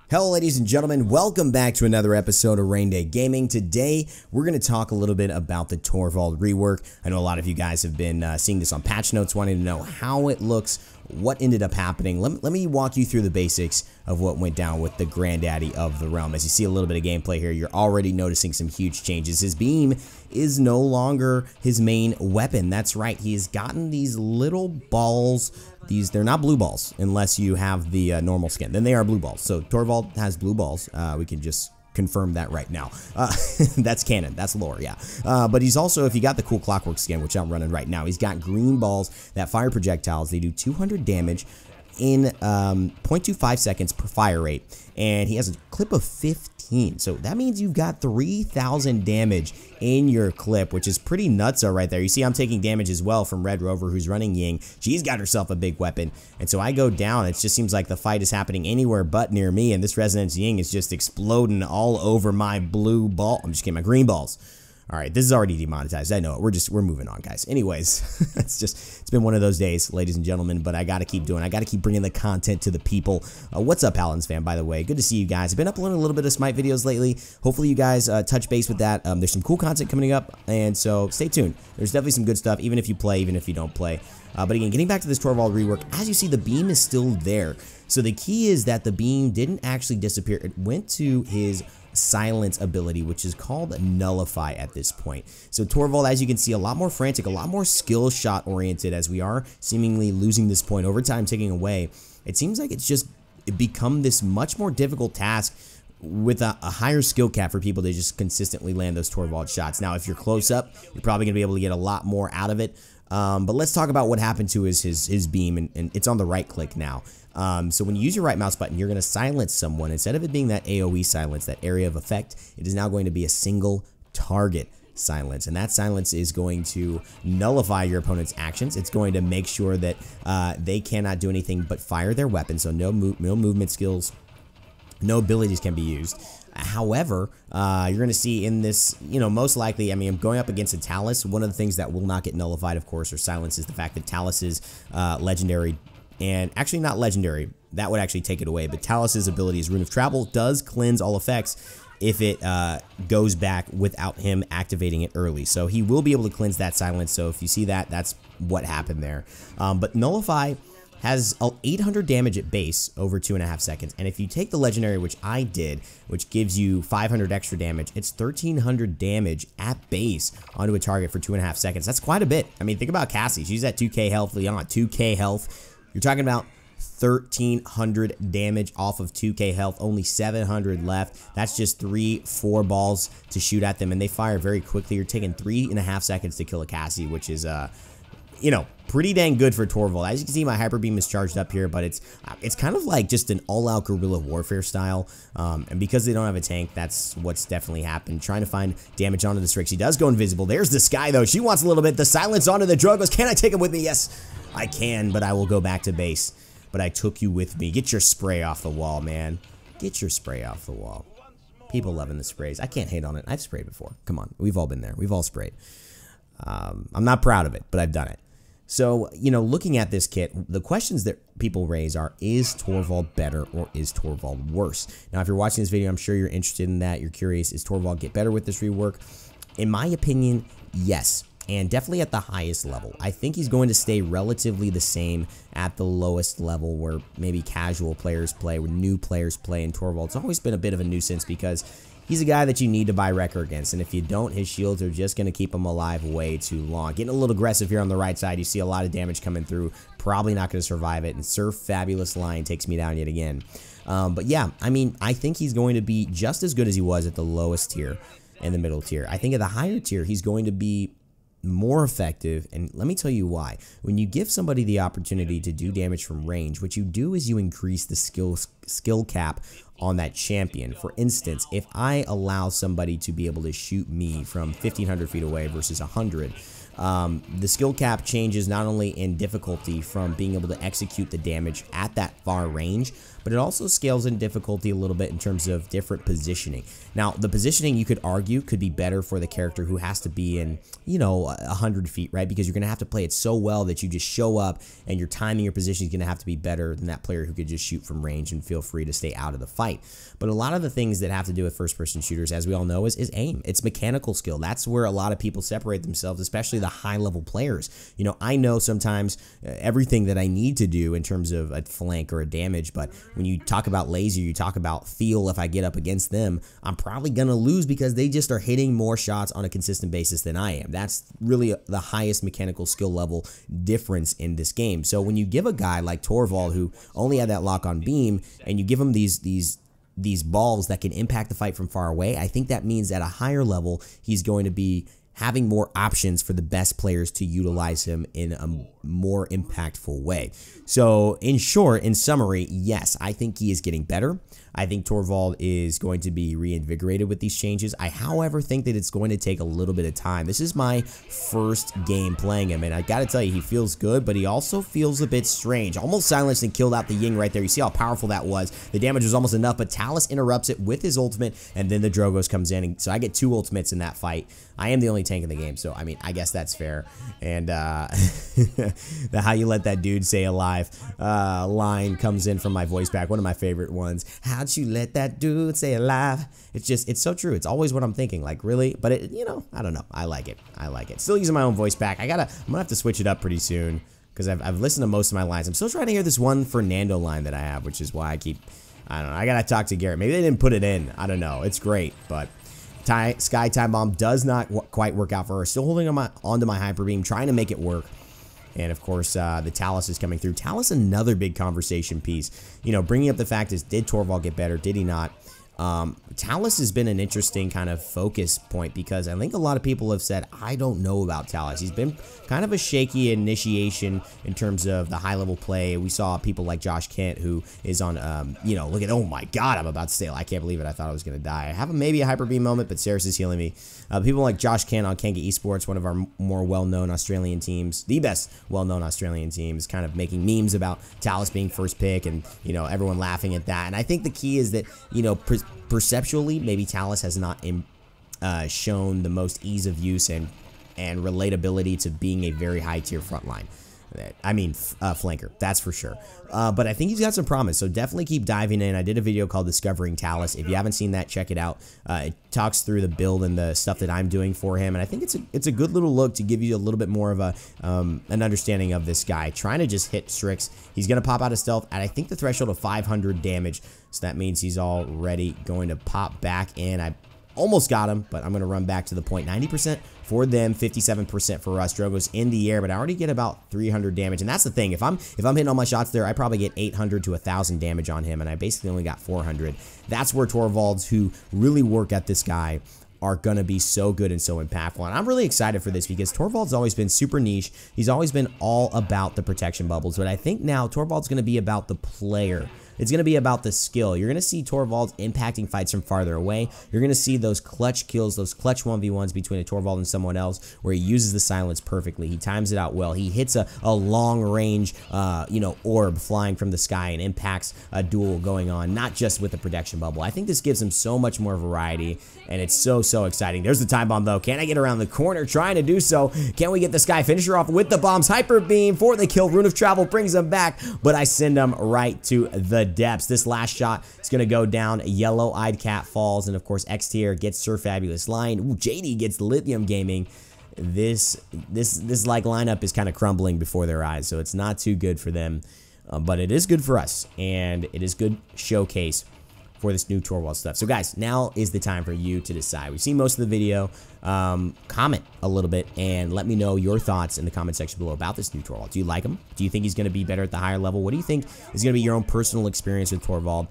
Hello ladies and gentlemen, welcome back to another episode of Raynday Gaming. Today we're going to talk a little bit about the Torvald rework. I know a lot of you guys have been seeing this on patch notes, wanting to know how it looks, what ended up happening. Let me walk you through the basics of what went down with the granddaddy of the realm. As you see a little bit of gameplay here, you're already noticing some huge changes. His beam is no longer his main weapon. That's right, he's gotten these little balls. They're not blue balls unless you have the normal skin. Then they are blue balls. So Torvald has blue balls. We can just confirm that right now. That's canon. That's lore, yeah. But he's also, if you got the cool clockwork skin, which I'm running right now, he's got green balls that fire projectiles. They do 200 damage in 0.25 seconds per fire rate. And he has a clip of 15. So that means you've got 3,000 damage in your clip, which is pretty nutso right there. You see I'm taking damage as well from Red Rover, who's running Ying. She's got herself a big weapon. And so I go down. It just seems like the fight is happening anywhere but near me. And this Resonance Ying is just exploding all over my blue ball. I'm just kidding, my green balls. All right, this is already demonetized. I know it. We're moving on, guys. Anyways, it's been one of those days, ladies and gentlemen, but I got to keep doing. I got to keep bringing the content to the people. What's up, Paladins fan, by the way? Good to see you guys. I've been uploading a little bit of Smite videos lately. Hopefully you guys touch base with that. There's some cool content coming up, and so stay tuned. There's definitely some good stuff, even if you play, even if you don't play. But again, getting back to this Torvald rework, as you see, the beam is still there. So the key is that the beam didn't actually disappear. It went to his silence ability, which is called Nullify at this point. So Torvald, as you can see, a lot more frantic, a lot more skill shot oriented, as we are seemingly losing this point over time, ticking away. It seems like it's become this much more difficult task with a higher skill cap for people to just consistently land those Torvald shots. Now, if you're close up, you're probably going to be able to get a lot more out of it. But let's talk about what happened to his beam, and it's on the right click now. So when you use your right mouse button, you're going to silence someone. Instead of it being that AoE silence, that area of effect, it is now going to be a single target silence. And that silence is going to nullify your opponent's actions. It's going to make sure that they cannot do anything but fire their weapon. So no movement skills, no abilities can be used. However, you're going to see in this, most likely, I mean, I'm going up against a Talus. One of the things that will not get nullified, of course, or silenced is the fact that Talus is legendary. And actually not legendary, that would actually take it away, but Talus's ability is Rune of Travel does cleanse all effects if it goes back without him activating it early. So he will be able to cleanse that silence, so if you see that, that's what happened there. But Nullify has 800 damage at base over 2.5 seconds, and if you take the legendary, which I did, which gives you 500 extra damage, it's 1,300 damage at base onto a target for 2.5 seconds. That's quite a bit. I mean, think about Cassie. She's at 2k health, Leon, 2k health. You're talking about 1,300 damage off of 2k health, only 700 left. That's just 3-4 balls to shoot at them, and they fire very quickly. You're taking 3.5 seconds to kill a Cassie, which is, pretty dang good for Torvald. As you can see, my Hyper Beam is charged up here, but it's kind of like just an all-out guerrilla warfare style, and because they don't have a tank, that's what's definitely happened. Trying to find damage onto the Strix. She does go invisible. There's the Sky, though. She wants a little bit. The silence onto the Drogos. Can I take him with me? Yes, I can, but I will go back to base. But I took you with me. Get your spray off the wall, man. Get your spray off the wall. People loving the sprays. I can't hate on it. I've sprayed before. Come on. We've all been there. We've all sprayed. I'm not proud of it, but I've done it. So, looking at this kit, the questions that people raise are, is Torvald better or is Torvald worse? Now, if you're watching this video, I'm sure you're interested in that. You're curious, is Torvald get better with this rework? In my opinion, yes. And definitely at the highest level. I think he's going to stay relatively the same at the lowest level where maybe casual players play, where new players play, and Torvald's always been a bit of a nuisance because he's a guy that you need to buy Wrecker against, and if you don't, his shields are just going to keep him alive way too long. Getting a little aggressive here on the right side, you see a lot of damage coming through, probably not going to survive it, and Sir Fabulous Lion takes me down yet again. But yeah, I mean, I think he's going to be just as good as he was at the lowest tier and the middle tier. I think at the higher tier, he's going to be more effective, and let me tell you why. When you give somebody the opportunity to do damage from range, what you do is you increase the skill cap on that champion. For instance, if I allow somebody to be able to shoot me from 1,500 feet away versus 100, the skill cap changes not only in difficulty from being able to execute the damage at that far range, but it also scales in difficulty a little bit in terms of different positioning. Now, the positioning, you could argue, could be better for the character who has to be in, you know, 100 feet, right? Because you're going to have to play it so well that you just show up, and your timing, your position is going to have to be better than that player who could just shoot from range and feel free to stay out of the fight. But a lot of the things that have to do with first-person shooters, as we all know, is aim. It's mechanical skill. That's where a lot of people separate themselves, especially the high-level players. You know, I know sometimes everything that I need to do in terms of a flank or a damage, but when you talk about laser, you talk about feel. If I get up against them, I'm probably going to lose because they just are hitting more shots on a consistent basis than I am. That's really the highest mechanical skill level difference in this game. So when you give a guy like Torvald, who only had that lock on beam, and you give him these balls that can impact the fight from far away, I think that means at a higher level, he's going to be having more options for the best players to utilize him in a more impactful way. So in short, in summary, yes, I think he is getting better. I think Torvald is going to be reinvigorated with these changes. I, however, think that it's going to take a little bit of time. This is my first game playing him, and I gotta tell you, he feels good, but he also feels a bit strange. Almost silenced and killed out the Ying right there. You see how powerful that was. The damage was almost enough, but Talus interrupts it with his ultimate, and then the Drogos comes in, and so I get 2 ultimates in that fight. I am the only tank in the game, so I mean, I guess that's fair. And the how you let that dude stay alive line comes in from my voice pack, one of my favorite ones. How'd you let that dude stay alive? It's so true. It's always what I'm thinking, like, really? But it, you know, I don't know. I like it. I like it. Still using my own voice pack. I'm gonna have to switch it up pretty soon because I've listened to most of my lines. I'm still trying to hear this one Fernando line that I have, which is why I keep, I don't know. I gotta talk to Garrett. Maybe they didn't put it in. I don't know. It's great, but Sky Time Bomb does not quite work out for her. Still holding onto my Hyper Beam, trying to make it work. And of course, the Talus is coming through. Talus, another big conversation piece. You know, bringing up the fact is, did Torvald get better? Did he not? Talus has been an interesting kind of focus point because I think a lot of people have said, I don't know about Talus. He's been kind of a shaky initiation in terms of the high-level play. We saw people like Josh Kent, who is on, you know, look at, oh my god, I'm about to say, I can't believe it. I thought I was going to die. I have maybe a Hyper Beam moment, but Ceres is healing me. People like Josh Kent on Kanga Esports, one of our more well-known Australian teams, the best well-known Australian teams, kind of making memes about Talus being first pick and, you know, everyone laughing at that. And I think the key is that, you know, perceptually, maybe Talus has not shown the most ease of use and relatability to being a very high-tier frontline. I mean, flanker, that's for sure. But I think he's got some promise, so definitely keep diving in. I did a video called Discovering Talus. If you haven't seen that, check it out. It talks through the build and the stuff that I'm doing for him, and I think it's a good little look to give you a little bit more of a an understanding of this guy. Trying to just hit Strix. He's going to pop out of stealth at, I think, the threshold of 500 damage, so that means he's already going to pop back in. I almost got him, but I'm going to run back to the point. 90% for them, 57% for us. Drogo's in the air, but I already get about 300 damage, and that's the thing. If I'm hitting all my shots there, I probably get 800 to 1,000 damage on him, and I basically only got 400. That's where Torvalds who really work at this guy are going to be so good and so impactful. And I'm really excited for this because Torvald's always been super niche. He's always been all about the protection bubbles, but I think now Torvald's going to be about the player. It's going to be about the skill. You're going to see Torvald impacting fights from farther away. You're going to see those clutch kills, those clutch 1v1s between a Torvald and someone else where he uses the silence perfectly. He times it out well. He hits a long range, you know, orb flying from the sky and impacts a duel going on, not just with the protection bubble. I think this gives him so much more variety, and it's so exciting. There's the time bomb, though. Can I get around the corner? Trying to do so. Can we get the Sky finisher off with the bombs? Hyper Beam for the kill. Rune of Travel brings him back, but I send him right to the depths. This last shot is going to go down. Yellow-Eyed Cat falls, and of course X-Tier gets Sir Fabulous Lion. Ooh, JD gets Lithium Gaming. This like lineup is kind of crumbling before their eyes, so it's not too good for them, but it is good for us, and it is good showcase for this new Torvald stuff. So guys, now is the time for you to decide. We've seen most of the video. Comment a little bit and let me know your thoughts in the comment section below about this new Torvald. Do you like him? Do you think he's going to be better at the higher level? What do you think is going to be your own personal experience with Torvald?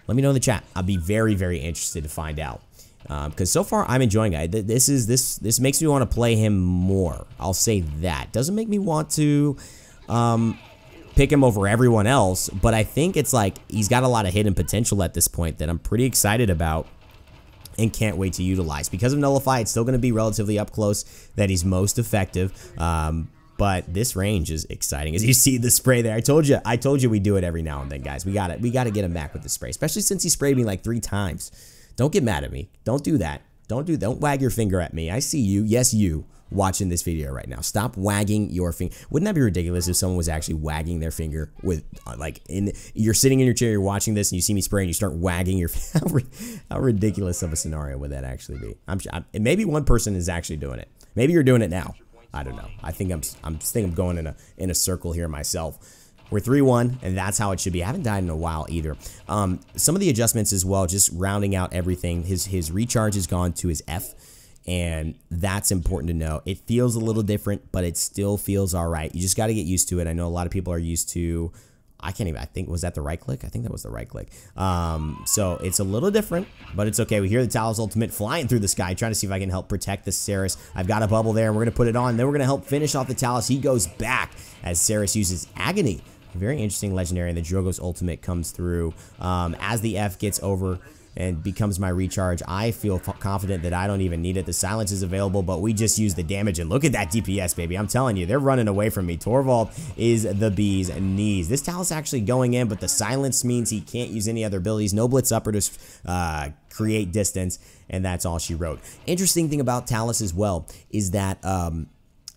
Let me know in the chat. I'll be very interested to find out. Because so far I'm enjoying it. This makes me want to play him more. I'll say that. Doesn't make me want to pick him over everyone else, but I think it's like he's got a lot of hidden potential at this point that I'm pretty excited about and can't wait to utilize. Because of Nullify, it's still going to be relatively up close that he's most effective. But this range is exciting. As you see the spray there, I told you we do it every now and then, guys. We got to get him back with the spray, especially since he sprayed me like 3 times. Don't get mad at me. Don't do that. Don't wag your finger at me. I see you. Yes, you watching this video right now. Stop wagging your finger. Wouldn't that be ridiculous if someone was actually wagging their finger with you're sitting in your chair, you're watching this, and you see me spray and you start wagging your finger. How ridiculous of a scenario would that actually be? Maybe one person is actually doing it. Maybe you're doing it now. I don't know. I think I'm going in a circle here myself. We're 3-1, and that's how it should be. I haven't died in a while either. Some of the adjustments as well, just rounding out everything. His recharge has gone to his F, and that's important to know. It feels a little different, but it still feels all right. You just got to get used to it. I know a lot of people are used to, I think, was that the right click? I think that was the right click. So it's a little different, but it's okay. We hear the Talos ultimate flying through the sky, trying to see if I can help protect the Saris. I've got a bubble there, and we're going to put it on. Then we're going to help finish off the Talos. He goes back as Saris uses Agony. Very interesting legendary, and the Drogo's ultimate comes through. As the F gets over and becomes my recharge, I feel confident that I don't even need it. The silence is available, but we just use the damage, and look at that DPS, baby. I'm telling you, they're running away from me. Torvald is the bee's knees. This Talos actually going in, but the silence means he can't use any other abilities. No blitz upper to create distance, and that's all she wrote. Interesting thing about Talos as well is that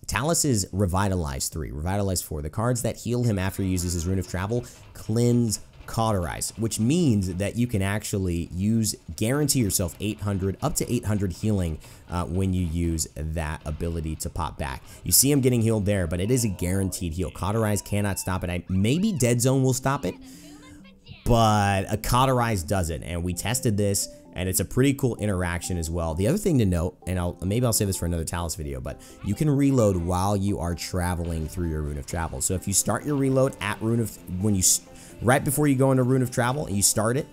Talos is Revitalize 3, Revitalize 4. The cards that heal him after he uses his Rune of Travel cleanse Cauterize, which means that you can actually guarantee yourself 800, up to 800 healing when you use that ability to pop back. You see him getting healed there, but it is a guaranteed heal. Cauterize cannot stop it. Maybe Dead Zone will stop it, but a Cauterize doesn't, and we tested this, and it's a pretty cool interaction as well. The other thing to note, and maybe I'll save this for another Talos video, but you can reload while you are traveling through your Rune of Travel. So if you start your reload at right before you go into Rune of Travel and you start it,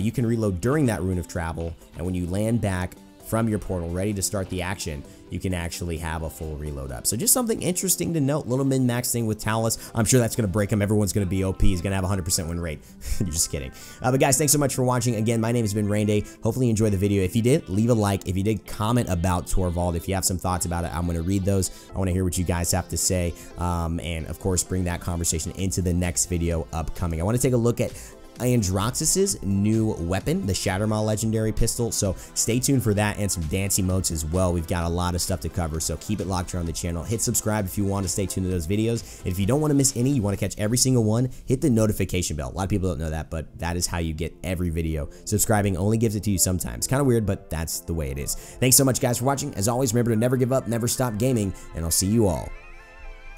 you can reload during that Rune of Travel, and when you land back from your portal ready to start the action, you can actually have a full reload up. So just something interesting to note. Little min-max thing with Talos. I'm sure that's going to break him. Everyone's going to be OP. He's going to have a 100% win rate. You're just kidding. But guys, thanks so much for watching. Again, my name has been Raynday. Hopefully you enjoyed the video. If you did, leave a like. If you did, comment about Torvald. If you have some thoughts about it, I'm going to read those. I want to hear what you guys have to say. And of course, bring that conversation into the next video upcoming. I want to take a look at Androxus's new weapon, the Shattermaw legendary pistol, so stay tuned for that and some dancey modes as well. We've got a lot of stuff to cover, so keep it locked here on the channel. Hit subscribe if you want to stay tuned to those videos. And if you don't want to miss any, you want to catch every single one, hit the notification bell. A lot of people don't know that, but that is how you get every video. Subscribing only gives it to you sometimes. Kind of weird, but that's the way it is. Thanks so much, guys, for watching. As always, remember to never give up, never stop gaming, and I'll see you all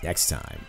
next time.